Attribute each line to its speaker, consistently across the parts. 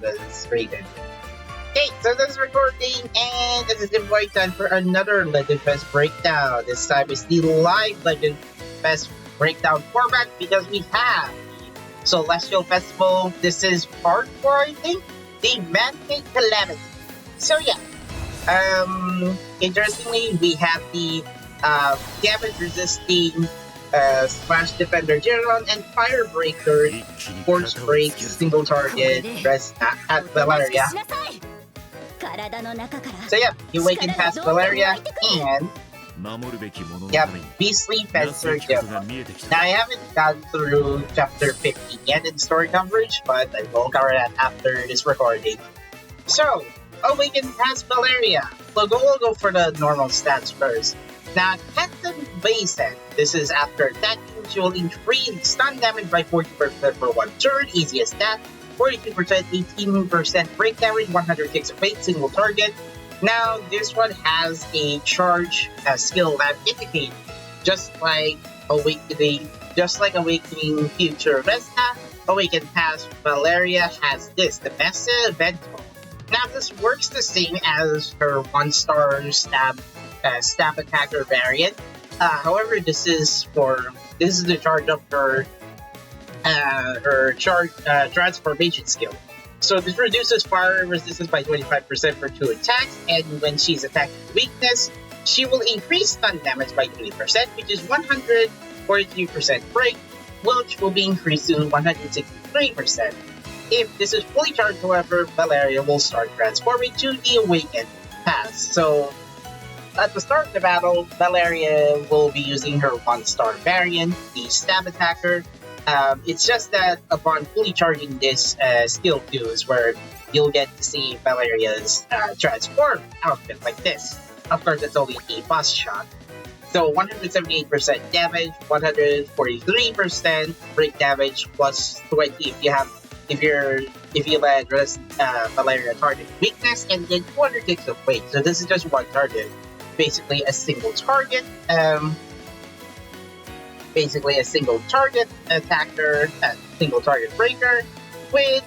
Speaker 1: was rated. Okay, so this is recording, and this is giveaway time for another Legend Fes Breakdown. This time is the live Legend Fes Breakdown format because we have the Celestial Festival. This is part 4, I think, the Man-Made Calamity. So yeah, interestingly, we have the damage-resisting Smash Defender Geron and Firebreaker Force Break single target Resna at Valeria. So yeah, you awaken past Valeria and Beastly Fencer Geron. Now I haven't gone through chapter 15 yet in story coverage, but I will cover that after this recording. So, awaken past Valeria. We'll go for the normal stats first. Now, Captain Basin, this is after attacking, she will increase stun damage by 40% for 1 turn, easiest stat, 42%, 18% break damage, 106 of 8, single target. Now, this one has a charge skill that indicates, just like Awakening Future Resna, Awaken Past Valeria has this, the Massive Vento. Now, this works the same as her 1-star stab attacker variant. However, this is the charge of her transformation skill. So this reduces fire resistance by 25% for 2 attacks, and when she's attacking weakness, she will increase stun damage by 20%, which is 143% break, which will be increased to 163%. If this is fully charged, however, Valeria will start transforming to the Awakened Pass. So at the start of the battle, Valeria will be using her 1-star variant, the Stab Attacker. It's just that upon fully charging this skill 2 is where you'll get to see Valeria's transform outfit like this. Of course, it's only a boss shot. So 178% damage, 143% break damage, plus 20 if you let Valeria target weakness, and then 200 ticks of weight. So this is just one target. Basically a single target attacker, single target breaker with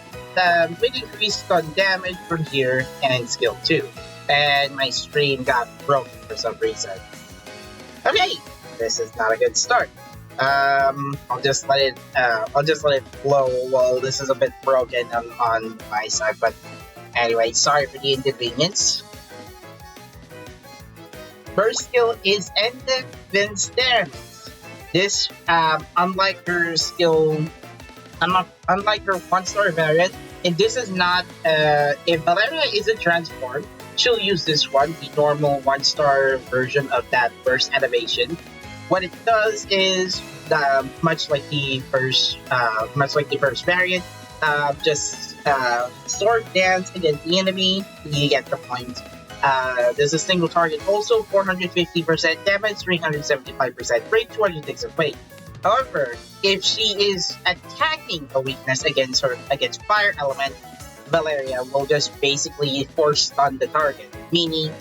Speaker 1: increased stun damage from here and skill 2. And my stream got broken for some reason. Okay, this is not a good start. I'll just let it flow. Well, this is a bit broken on my side, but anyway, sorry for the inconvenience. First skill is Ended Vince Dance. This, unlike her 1-star variant, and this is not, if Valeria isn't transformed, she'll use this one, the normal 1-star version of that burst animation. What it does is, much like the first variant, just sword dance against the enemy, you get the point. There's a single target also, 450% damage, 375% break, 206 of weight. However, if she is attacking a weakness against fire element, Valeria will just basically force stun the target, meaning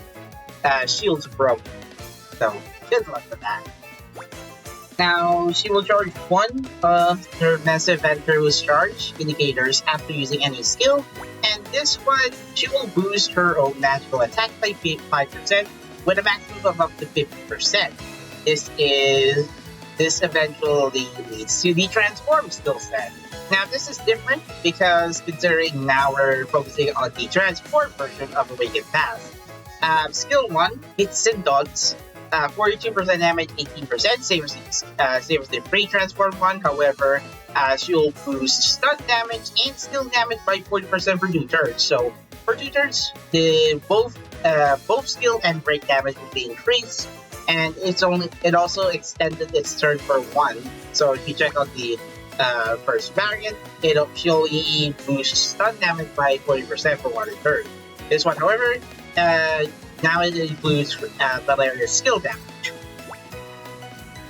Speaker 1: shield's broken. So, good luck with that. Now, she will charge one of her Massive Venturous charge indicators after using any skill, and this one, she will boost her own natural attack by 5% with a maximum of up to 50%. This eventually leads to the Transform skill set. Now, this is different because considering now we're focusing on the Transform version of Awakened Pass. Skill 1, hits and dodges. 42% damage, 18%, saves the pre-transform one. However, she will boost stun damage and skill damage by 40% for 2 turns. So, for 2 turns, both skill and break damage will be increased, and it also extended its turn for 1. So, if you check out the first variant, she only boosts stun damage by 40% for 1 turn. This one, however, now it includes Valeria's skill damage.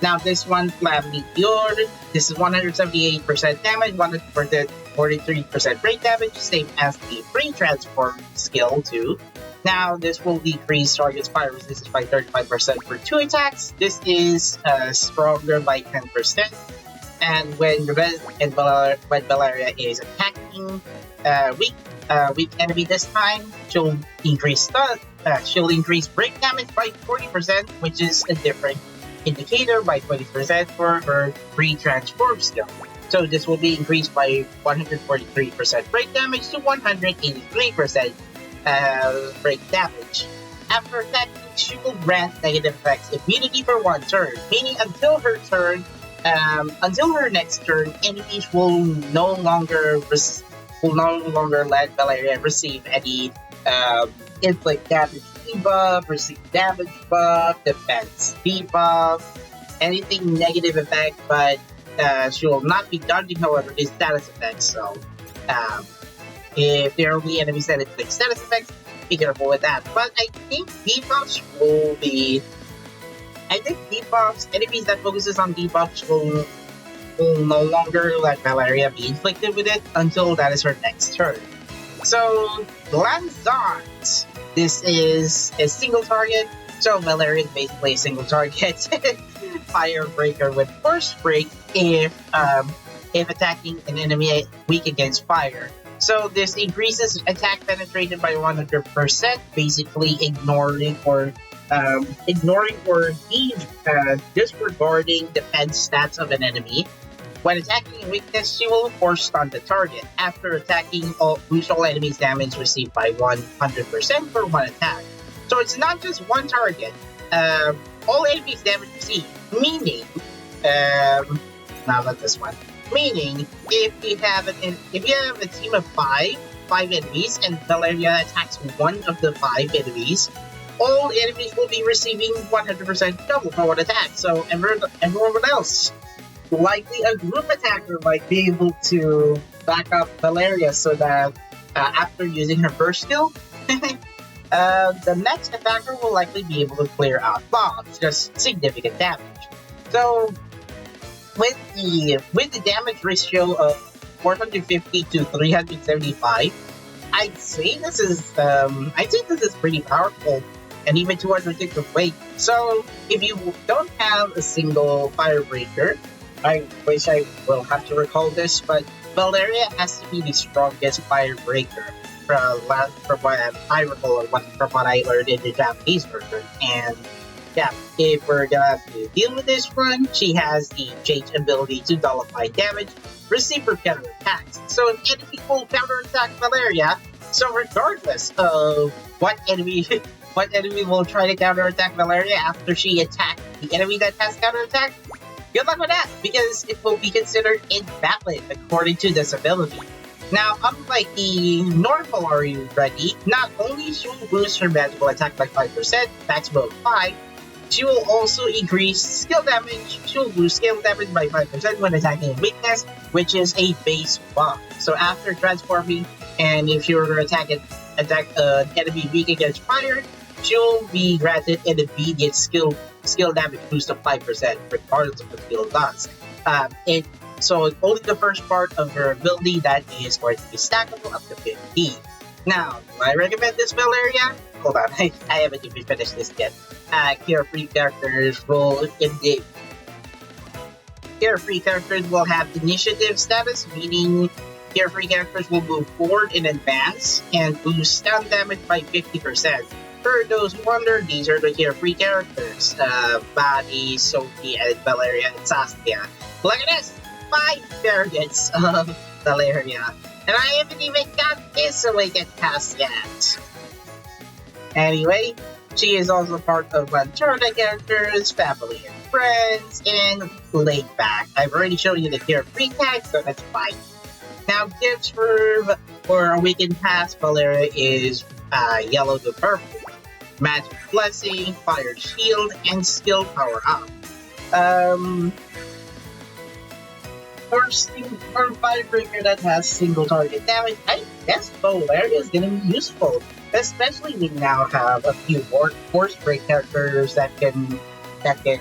Speaker 1: Now this one, Flame Meteor, this is 178% damage, 143% break damage, same as the pre-transform skill 2. Now this will decrease target's fire resistance by 35% for 2 attacks. This is stronger by 10%. And when Valeria is attacking, weak enemy this time. She'll increase break damage by 40%, which is a different indicator by 20% for her free transform skill. So this will be increased by 143% break damage to 183% break damage. After attacking, she will grant negative effects immunity for one turn, meaning until her next turn, enemies will no longer let Valeria receive any inflict damage debuff, receive damage buff, defense debuff, anything negative effect, but she will not be dodging, however, the status effects. So if there are only enemies that inflict status effects, be careful with that. But I think debuffs, enemies that focuses on debuffs will no longer let Valeria be inflicted with it until that is her next turn. So, Glanzant. This is a single target, so Valeria is basically a single target Firebreaker with Force Break if attacking an enemy weak against fire. So this increases attack penetration by 100%, basically ignoring or disregarding defense stats of an enemy. When attacking a weakness, she will force stun the target. After attacking, boost all enemies' damage received by 100% for one attack. So it's not just one target. All enemies' damage received, meaning, not this one. Meaning, if you have a team of five enemies, and Valeria attacks one of the 5 enemies, all enemies will be receiving 100% double for one attack. So everyone else, likely a group attacker, might be able to back up Valeria so that after using her burst skill, the next attacker will likely be able to clear out bombs, just significant damage. So with the damage ratio of 450 to 375, I'd say this is pretty powerful, and even 206 of weight. So if you don't have a single Firebreaker, I wish I will have to recall this, but Valeria has to be the strongest Firebreaker from what I recall, from what I learned in the Japanese version. And yeah, if we're gonna have to deal with this one, she has the change ability to nullify damage received for counter attacks. So if enemy will counter attack Valeria, so regardless of what enemy will try to counter attack Valeria after she attacks the enemy that has counter attack, good luck with that, because it will be considered invalid according to this ability. Now, unlike the normal Are You Ready, not only she will boost her magical attack by 5%, maximum of 5, she will also increase skill damage. She will boost skill damage by 5% when attacking a weakness, which is a base buff. So after transforming, and if she were to attack an enemy weak against fire, she will be granted an immediate skill damage boost of 5%, regardless of what skill does. So only the first part of her ability that is going to be stackable up to 15. Now, do I recommend this Valeria? Hold on, I haven't even finished this yet. Carefree characters will have initiative status, meaning carefree characters will move forward in advance and boost stun damage by 50%. For those who wonder, these are the carefree characters: Badi, Sophie, and Valeria, and Saskia. Look at this! 5 variants of Valeria. And I haven't even got this awakened past yet. Anyway, she is also part of Lanturna characters, family and friends, and laid back. I've already shown you the carefree tag, so that's fine. Now, gifts for Awakened Pass Valeria is yellow to purple. Magic Blessing, Fire Shield, and Skill Power Up. For Firebreaker that has single target damage, I guess Valeria is gonna be useful. Especially we now have a few Force Break characters that can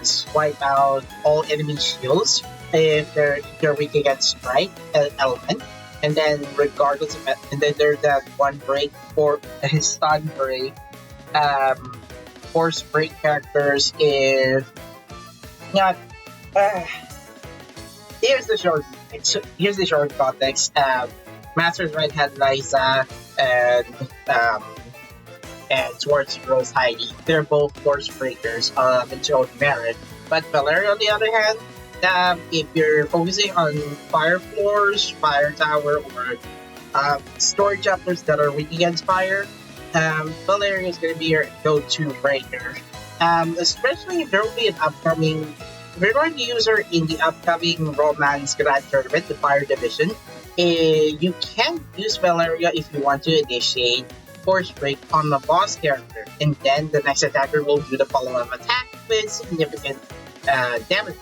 Speaker 1: swipe out all enemy shields if they're weak against Strike element. And then regardless of it, and then there's that one break for his stun break. Force Break characters is not. Here's the short context. Master's right had Liza um, and Swords Rose Heidi. They're both force breakers in its own merit. But Valeria, on the other hand, if you're focusing on fire floors, fire tower, or storage uppers that are weak against fire, Valeria is going to be your go-to breaker. Especially if there will be an upcoming, if you're going to use her in the upcoming Romance Grand Tournament, the Fire Division, you can use Valeria if you want to initiate Force Break on the boss character, and then the next attacker will do the follow-up attack with significant damage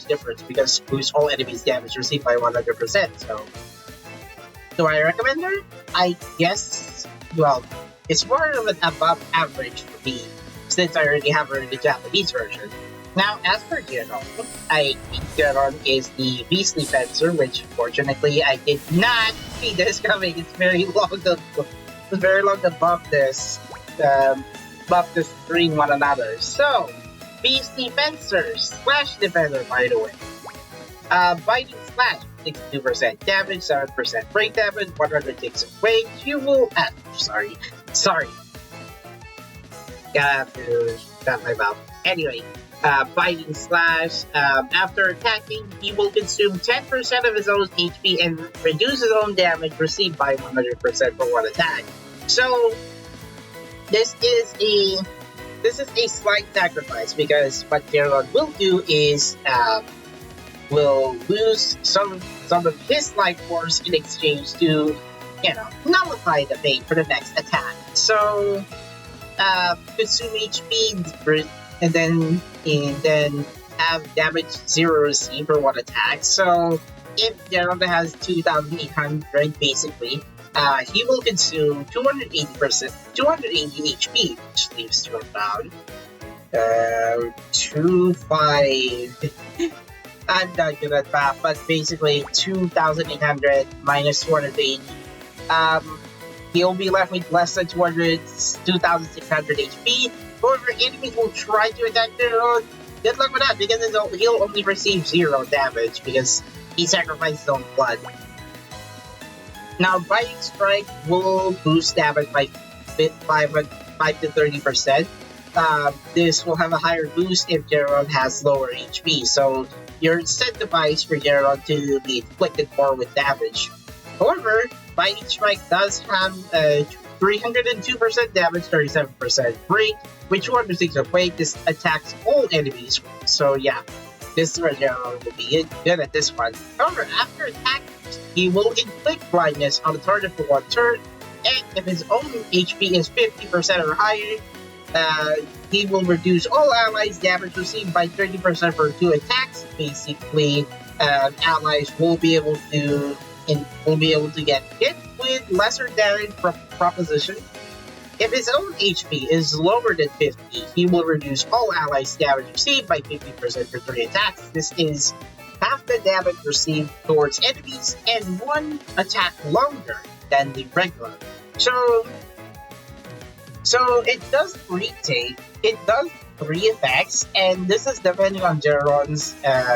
Speaker 1: difference because boosts all enemies' damage received by 100%. So, do I recommend her? I guess, well, it's more of an above average for me since I already have her in the Japanese version. Now, as for Geron, I think Geron is the Beastly Fencer, which fortunately I did not see this coming. It's very long to buff this between one another. So, Beastly Fencer, Slash Defender, by the way. Biting Slash, 62% damage, 7% break damage, 106 of weight. You will. Sorry. Gotta have to stop my mouth. Anyway, Biting Slash. After attacking, he will consume 10% of his own HP and reduce his own damage received by 100% for one attack. So, this is a slight sacrifice because what Geron will do is will lose some of his life force in exchange to, nullify the fate for the next attack. So, consume HP and then have damage 0 received for one attack. So, if Geron has 2,800 basically, he will consume 280 HP, which leaves to around 25. I'm not good at math, but basically 2,800 minus 280. He'll be left with less than 2,600 HP. However, enemies will try to attack their own. Good luck with that, because he'll only receive 0 damage because he sacrificed his own blood. Now, Biting Strike will boost damage by 5 to 30%. This will have a higher boost if Geron has lower HP, so you're incentivized for Geron to be inflicted more with damage. However, Biting Strike does have 302% damage, 37% break, with 206 of weight. This attacks all enemies, so yeah, this is where Geron will be good at this one. However, after attacking, he will inflict blindness on the target for one turn, and if his own HP is 50% or higher, he will reduce all allies' damage received by 30% for 2 attacks. Basically, allies will be able to get hit with lesser damage proposition. If his own HP is lower than 50, he will reduce all allies' damage received by 50% for 3 attacks. This is half the damage received towards enemies and 1 attack longer than the regular. So it does retake. It does 3 effects, and this is depending on Geron's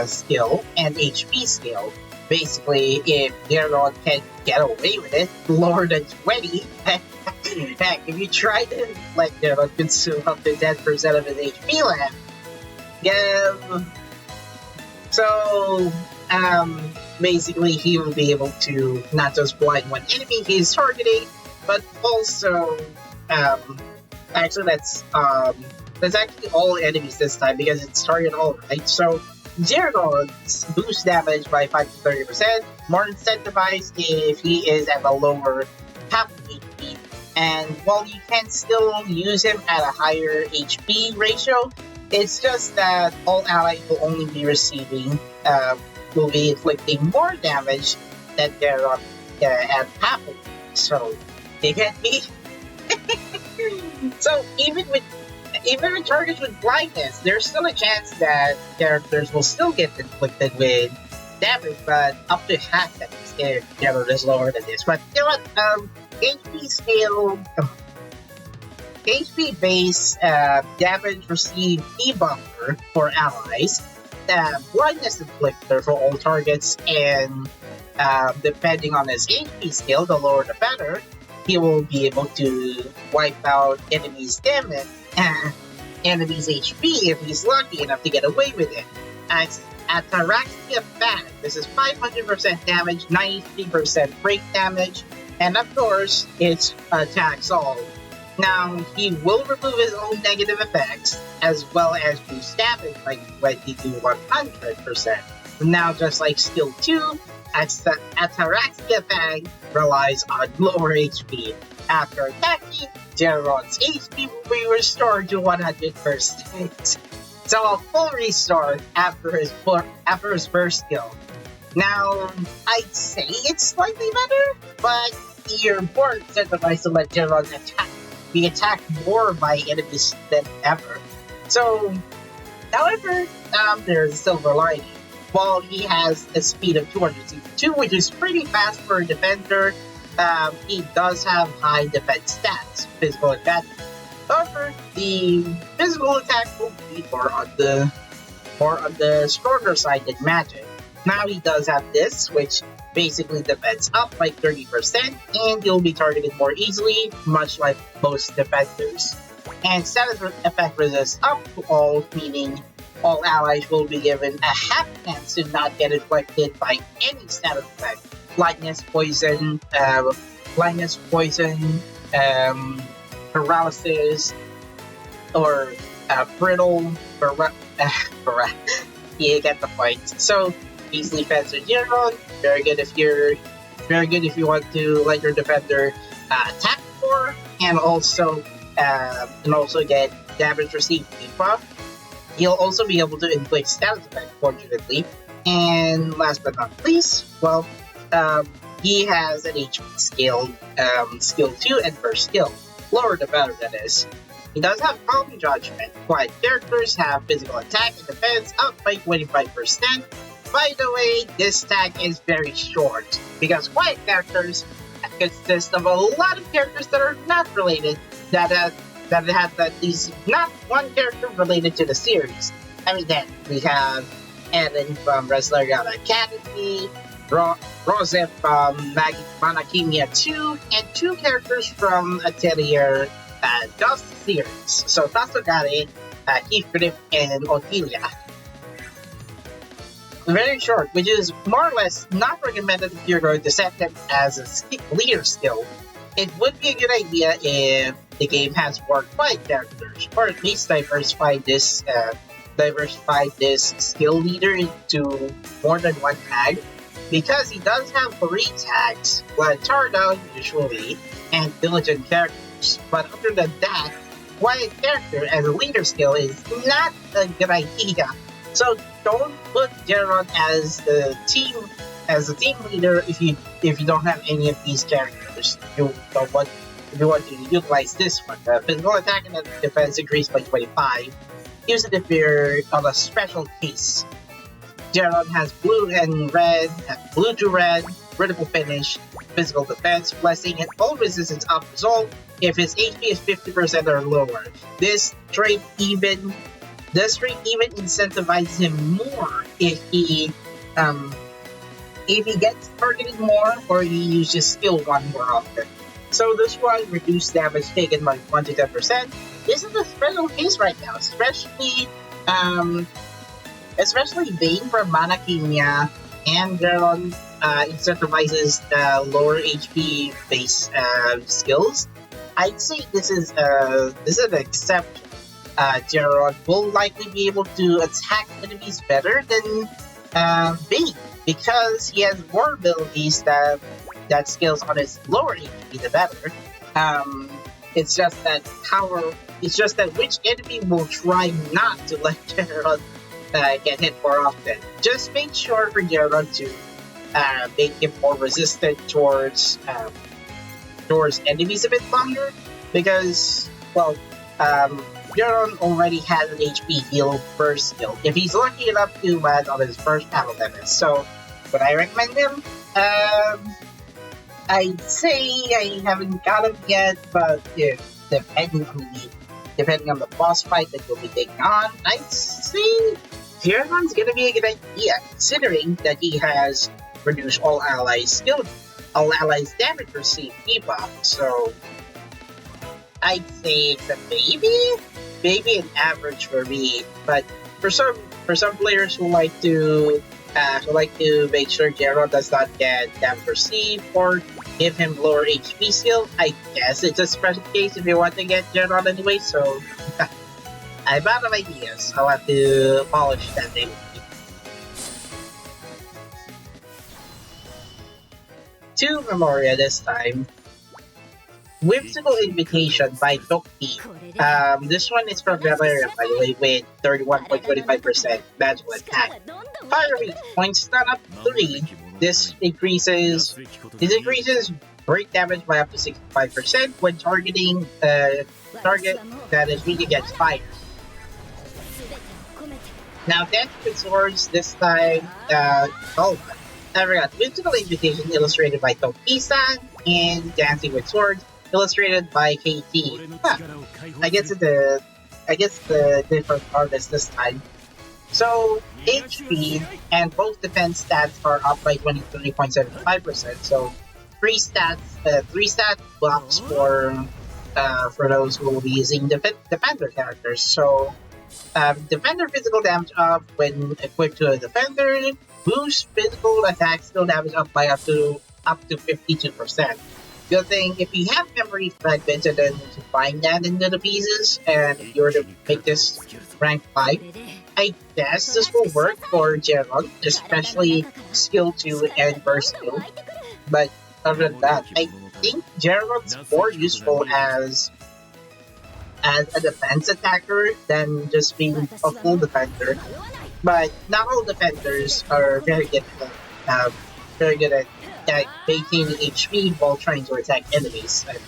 Speaker 1: skill and HP skill. Basically, if Geron can get away with it, lower than 20, heck, if you try to let Geron consume up to 10% of his HP left, basically he will be able to not just blind one enemy he's targeting, but also, actually that's actually all enemies this time because it's target all, right? So, Geron's boost damage by 5 to 30%, more incentivized if he is at a lower half HP, and while you can still use him at a higher HP ratio, it's just that all allies will only be will be inflicting more damage than Geron at half of it. So, you get me? So, even with targets with blindness, there's still a chance that characters will still get inflicted with damage, but up to half that if Geron is lower than this. But you know what? HP scale, HP base damage received debuffer for allies, blindness inflictor for all targets, and depending on his HP skill, the lower the better, he will be able to wipe out enemies' damage, enemies' HP if he's lucky enough to get away with it. Ataraxia Fang, this is 500% damage, 93% break damage, and of course, it's attacks all. Now, he will remove his own negative effects, as well as boost damage by 20 to 100%. Now, just like skill 2, Ataraxia Fang relies on lower HP. After attacking, Geron's HP will be restored to 100%. So a full restore after his first skill. Now, I'd say it's slightly better, but you're more incentivized to let Geron be attacked more by enemies than ever. So, however, there's a silver lining. While he has a speed of 262, which is pretty fast for a defender, he does have high defense stats, physical advantage. However, the physical attack will be more on the stronger side than magic. Now he does have this, which basically defends up by 30%, and he'll be targeted more easily, much like most defenders. And status effect resists up to all, meaning all allies will be given a half chance to not get inflicted by any status effect. Blindness, poison, paralysis, or brittle, you get the point. So, easily fence with Geron, very good if you want to let your defender attack more, and also get damage received debuff. He'll also be able to inflict status effect, fortunately. And last but not least, well, he has an HP skill 2 and first skill. Lower the better, that is. He does have Calm Judgment. Quiet characters have physical attack and defense up by 25%. By the way, this tag is very short, because quiet characters consist of a lot of characters that are not related, that have at least not one character related to the series. I mean, then we have Ellen from Resleriana Academy, Rose from Manakimia 2, and 2 characters from Atelier Dust series. So Tasogare, Heathcliff, and Otelia. Very short, which is more or less not recommended if you're going to set them as a leader skill. It would be a good idea if the game has more quiet characters, or at least diversify this skill leader into more than one tag, because he does have 3 tags, Lantarda usually, and diligent characters. But other than that, quiet character as a leader skill is not a good idea. So don't put Geron as the team leader if you don't have any of these characters. If you want to utilize this one. The physical attack and defense increased by 25. Use it if you're on a special case. Geron has blue and red, blue to red, critical finish, physical defense, blessing, and all resistance up resolve if his HP is 50% or lower. This trait even incentivizes him more if he gets targeted more or he uses skill 1 more often. So this one, reduced damage taken by 1 to 10%. This is a special case right now, especially Bane from Manakimia, and Geron incentivizes the lower HP base skills. I'd say this is an exception. Geron will likely be able to attack enemies better than Bane, because he has more abilities that skills on his lower HP the better. It's just that which enemy will try not to let Geron get hit more often. Just make sure for Geron to make him more resistant towards enemies a bit longer, because, well, Geron already has an HP heal first skill, if he's lucky enough to land on his first battle damage. So, would I recommend him? I'd say I haven't got him yet, but depending on the boss fight that you'll be taking on, I'd say Geron's gonna be a good idea, considering that he has reduce all allies damage received debuff. So I'd say it's a maybe an average for me. But for some players who like to make sure Geron does not get damage received or give him lower HP skill, I guess it's a special case if you want to get Geron anyway. So I'm out of ideas. I'll have to polish that thing. To Memoria this time. Whimsical Invitation by Toki. This one is from Valeria, by the way, with 31.25% magical attack. Fire rate, point stun up 3. This increases break damage by up to 65% when targeting target that is weak against fire. Now, Dance with Swords this time. I forgot. Whimsical Invitation illustrated by Toki-san and Dancing with Swords illustrated by KT. Huh. I guess the different artists this time. So HP and both defense stats are up by 23.75%. So three stat buffs for those who will be using defender characters. So defender physical damage up when equipped to a defender. Boost physical attack skill damage up by up to 52%. Good thing if you have memory fragments and then combine that into the pieces, and if you were to make this rank 5, I guess this will work for Geron, especially skill 2 and burst 2. But other than that, I think Geron's more useful as a defense attacker than just being a full defender. But not all defenders are very good at maintaining HP while trying to attack enemies. And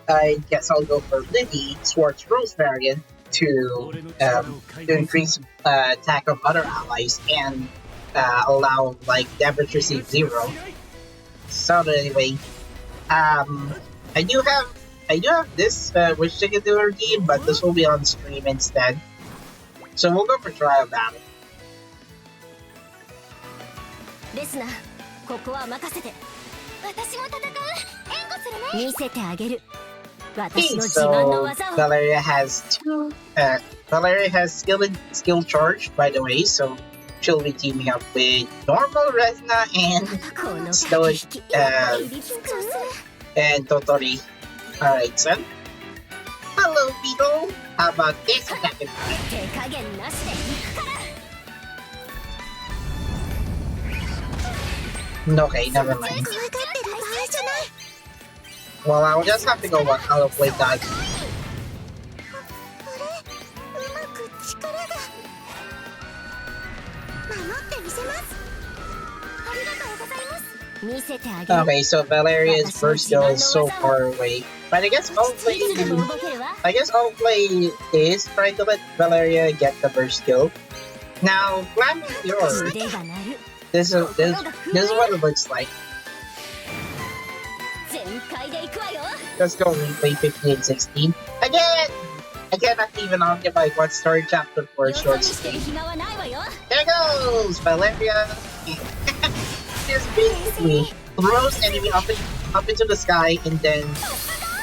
Speaker 1: I guess I'll go for Liddy, Swartz Rose variant, to increase attack of other allies and allow damage receive 0. So anyway, I do have this Wish Ticket to redeem, but this will be on stream instead. So we'll go for trial battle.
Speaker 2: Resna, ここは任せて。私も戦う。援護するね。見せてあげる。私の自慢の技を。
Speaker 1: Valeria has skill charge, by the way, so she'll be teaming up with normal Resna and Stoic and Totori. Alright, son. Hello, Beetle. How about this attack? Okay, never mind. Well, I'll just have to go out of play dodge. Okay, so Valeria's first skill is so far away. But I guess all play is trying to let Valeria get the first skill. Now, Glamour, this is what it looks like. Let's go replay 15 and 16. Again! I cannot even occupy one story chapter for a short stay. There goes! Valeria! Just basically throws enemy up into the sky and then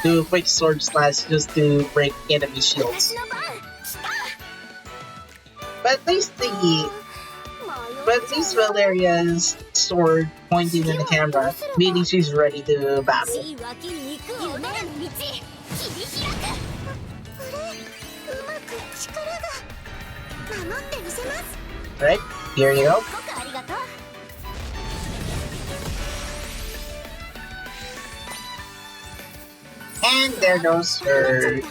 Speaker 1: do a quick sword slash just to break enemy shields. But at least Valeria's sword pointing in the camera, meaning she's ready to battle. Right, here you go. And there goes her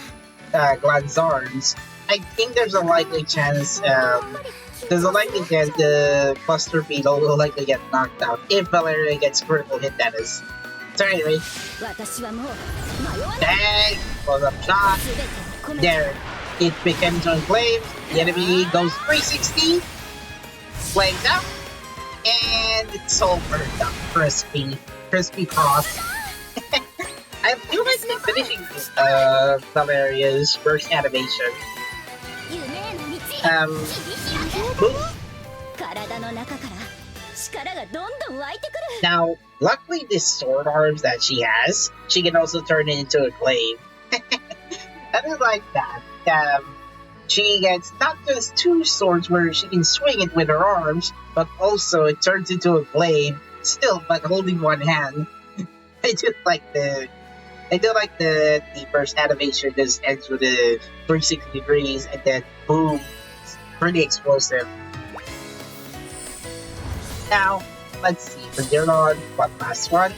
Speaker 1: Glanzarns. I think there's a likely chance the Cluster Beetle will likely get knocked out if Valeria gets critical hit, that is. So anyway, bang, close up shot. There, it becomes on flames. The enemy goes 360, flames out, and it's all burned up. Crispy cross. I feel like the finishing Valeria's first animation. Boop. Now, luckily, this sword arms that she has, she can also turn it into a glaive. I do like that. She gets not just two swords where she can swing it with her arms, but also it turns into a glaive, still, but holding one hand. I do like the first animation just ends with a 360 degrees and then boom. It's pretty explosive. Now, let's see. For Geron, one last one.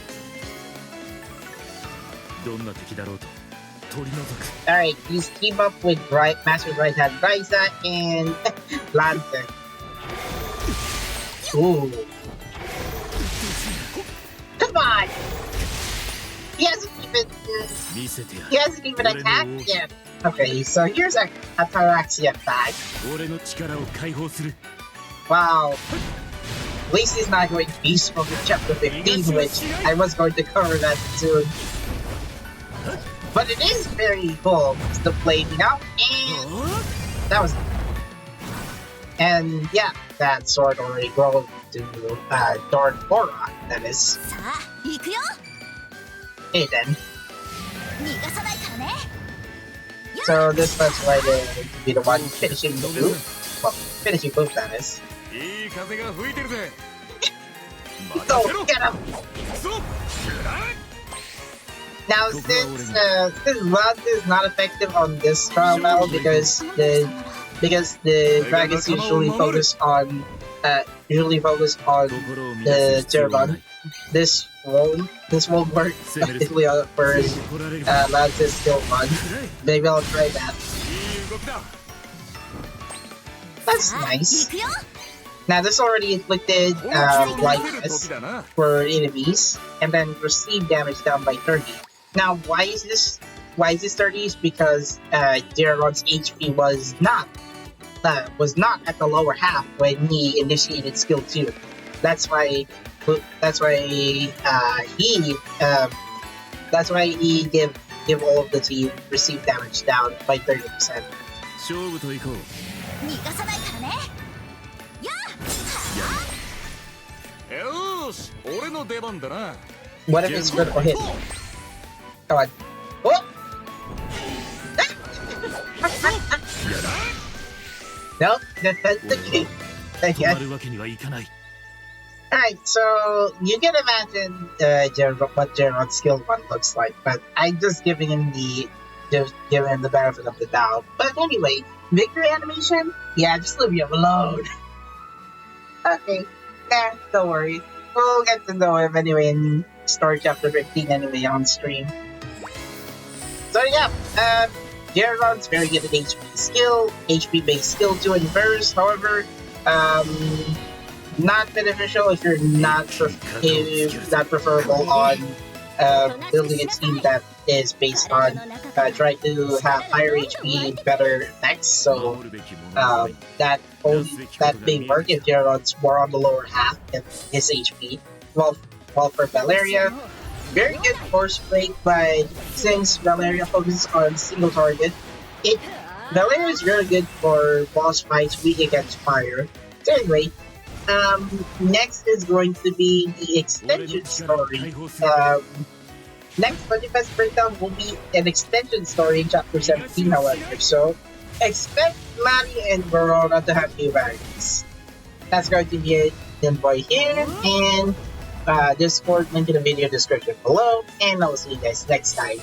Speaker 1: Alright, please keep up with Master's Right Hand Ryzen and Lantern. Ooh. Come on! He hasn't even attacked yet. Okay, so here's a Ataraxia attack. Wow. At least he's not going to be from chapter 15, which I was going to cover that soon. But it is very cool. It's the flaming up, and that was. And yeah, that sword already grows to Dark Aura, that is. Hey then. So this was right to be the one finishing the move. Well, finishing move, that is. Go get him! Now, since Rod is not effective on this trial battle because the dragons usually focus on the Geron, this won't work effectively for Lance's skill one. Maybe I'll try that. That's nice. Now this already inflicted blindness for enemies, and then receive damage down by 30. Now why is this 30? Is because Geron's HP was not at the lower half when he initiated skill 2. That's why he give all of the team receive damage down by 30%. What if it's critical hit? Come on. Oh! Nope, that's the key. Alright, so you can imagine what Geron's skill 1 looks like, but I'm just giving him the benefit of the doubt. But anyway, victory animation? Yeah, just leave him alone. Okay, don't worry. We'll get to know him anyway in Story Chapter 15 anyway on stream. So yeah, Geron's very good at HP-based skill 2 and burst, however, not beneficial if you're not preferable on building a team that is based on trying to have higher HP, better effects. So that may work if Geron's more on the lower half of his HP. While for Valeria, very good force break, but since Valeria focuses on single target, Valeria is very good for boss fights weak against fire. So anyway, next is going to be the extension story. Next Legend Fes Breakdown will be an extension story in Chapter 17, however, so expect Maddie and Rorona to have new variants. That's going to be it. Invoice here, and Discord link in the video description below, and I'll see you guys next time.